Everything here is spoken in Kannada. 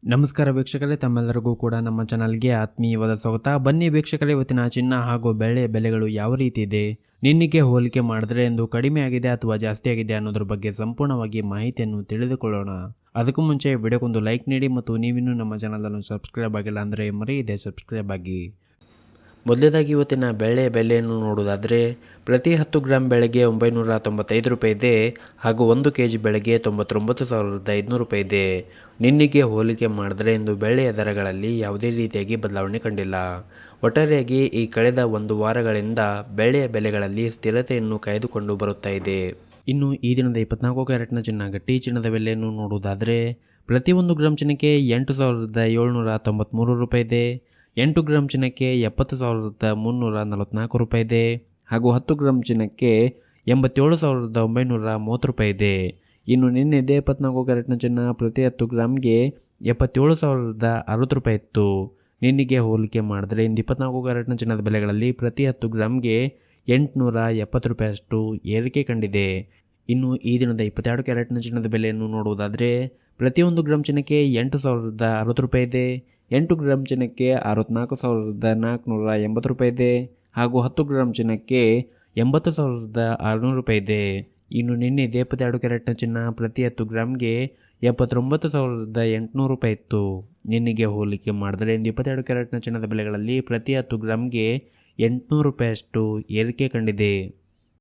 ನಮಸ್ಕಾರ ವೀಕ್ಷಕರೇ, ತಮ್ಮೆಲ್ಲರಿಗೂ ಕೂಡ ನಮ್ಮ ಚಾನಲ್ಗೆ ಆತ್ಮೀಯವಾದ ಸ್ವಾಗತ. ಬನ್ನಿ ವೀಕ್ಷಕರೇ, ಇವತ್ತಿನ ಚಿನ್ನ ಹಾಗೂ ಬೆಳ್ಳಿಯ ಬೆಲೆಗಳು ಯಾವ ರೀತಿ ಇದೆ, ನಿನ್ನೆಗೆ ಹೋಲಿಕೆ ಮಾಡಿದ್ರೆ ಎಂದು ಕಡಿಮೆ ಆಗಿದೆ ಅಥವಾ ಜಾಸ್ತಿ ಆಗಿದೆ ಅನ್ನೋದ್ರ ಬಗ್ಗೆ ಸಂಪೂರ್ಣವಾಗಿ ಮಾಹಿತಿಯನ್ನು ತಿಳಿದುಕೊಳ್ಳೋಣ. ಅದಕ್ಕೂ ಮುಂಚೆ ವಿಡಿಯೋಗೊಂದು ಲೈಕ್ ನೀಡಿ ಮತ್ತು ನೀವಿನ್ನೂ ನಮ್ಮ ಚಾನಲನ್ನು ಸಬ್ಸ್ಕ್ರೈಬ್ ಆಗಿಲ್ಲ ಅಂದರೆ ಮರೆಯದೆ ಸಬ್ಸ್ಕ್ರೈಬ್ ಆಗಿ. ಮೊದಲೇದಾಗಿ ಇವತ್ತಿನ ಬೆಳ್ಳಿಯ ಬೆಲೆಯನ್ನು ನೋಡುವುದಾದರೆ ಪ್ರತಿ 10 ಗ್ರಾಂ ಬೆಳೆಗೆ 995 ರೂಪಾಯಿ ಇದೆ ಹಾಗೂ 1 kg ಬೆಳೆಗೆ 99,500 ರೂಪಾಯಿ ಇದೆ. ನಿನ್ನೆಗೆ ಹೋಲಿಕೆ ಮಾಡಿದರೆ ಇಂದು ಬೆಳ್ಳಿಯ ದರಗಳಲ್ಲಿ ಯಾವುದೇ ರೀತಿಯಾಗಿ ಬದಲಾವಣೆ ಕಂಡಿಲ್ಲ. ಒಟ್ಟಾರೆಯಾಗಿ ಈ ಕಳೆದ 1 ವಾರಗಳಿಂದ ಬೆಳ್ಳಿಯ ಬೆಲೆಗಳಲ್ಲಿ ಸ್ಥಿರತೆಯನ್ನು ಕಾಯ್ದುಕೊಂಡು ಬರುತ್ತಾ ಇದೆ. ಇನ್ನು ಈ ದಿನದ 24 ಕ್ಯಾರೆಟ್ನ ಚಿನ್ನ ಗಟ್ಟಿ ಚಿನ್ನದ ಬೆಲೆಯನ್ನು ನೋಡುವುದಾದರೆ ಪ್ರತಿ 1 ಗ್ರಾಂ ಚಿನ್ನಕ್ಕೆ 8,793 ರೂಪಾಯಿ ಇದೆ. 8 ಗ್ರಾಂ ಚಿನ್ನಕ್ಕೆ 70,344 ರೂಪಾಯಿ ಇದೆ ಹಾಗೂ 10 ಗ್ರಾಂ ಚಿನ್ನಕ್ಕೆ 87,930 ರೂಪಾಯಿ ಇದೆ. ಇನ್ನು ನಿನ್ನೆ 24 ಕ್ಯಾರೆಟ್ನ ಚಿನ್ನ ಪ್ರತಿ 10 ಗ್ರಾಮ್ಗೆ 77,060 ರೂಪಾಯಿ ಇತ್ತು. ನಿನ್ನೆಗೆ ಹೋಲಿಕೆ ಮಾಡಿದ್ರೆ ಇಂದು 24 ಕ್ಯಾರೆಟ್ನ ಚಿನ್ನದ ಬೆಲೆಗಳಲ್ಲಿ ಪ್ರತಿ 10 ಗ್ರಾಮ್ಗೆ 870 ರೂಪಾಯಿಯಷ್ಟು ಏರಿಕೆ ಕಂಡಿದೆ. ಇನ್ನು ಈ ದಿನದ 22 ಕ್ಯಾರೆಟ್ನ ಚಿನ್ನದ ಬೆಲೆಯನ್ನು ನೋಡುವುದಾದರೆ ಪ್ರತಿ 1 ಗ್ರಾಂ ಚಿನ್ನಕ್ಕೆ 8,060 ರೂಪಾಯಿ ಇದೆ. 8 ಗ್ರಾಂ ಚಿನ್ನಕ್ಕೆ 64,480 ರೂಪಾಯಿ ಇದೆ ಹಾಗೂ 10 ಗ್ರಾಂ ಚಿನ್ನಕ್ಕೆ 80,600 ರೂಪಾಯಿ ಇದೆ. ಇನ್ನು ನಿನ್ನೆ 22 ಕ್ಯಾರೆಟ್ನ ಚಿನ್ನ ಪ್ರತಿ 10 ಗ್ರಾಮ್ಗೆ 79,800 ರೂಪಾಯಿ ಇತ್ತು. ನಿನ್ನೆಗೆ ಹೋಲಿಕೆ ಮಾಡಿದರೆ ಇಂದು 22 ಕ್ಯಾರೆಟ್ನ ಚಿನ್ನದ ಬೆಲೆಗಳಲ್ಲಿ ಪ್ರತಿ 10 ಗ್ರಾಮ್ಗೆ 800 ರೂಪಾಯಿಯಷ್ಟು ಏರಿಕೆ ಕಂಡಿದೆ.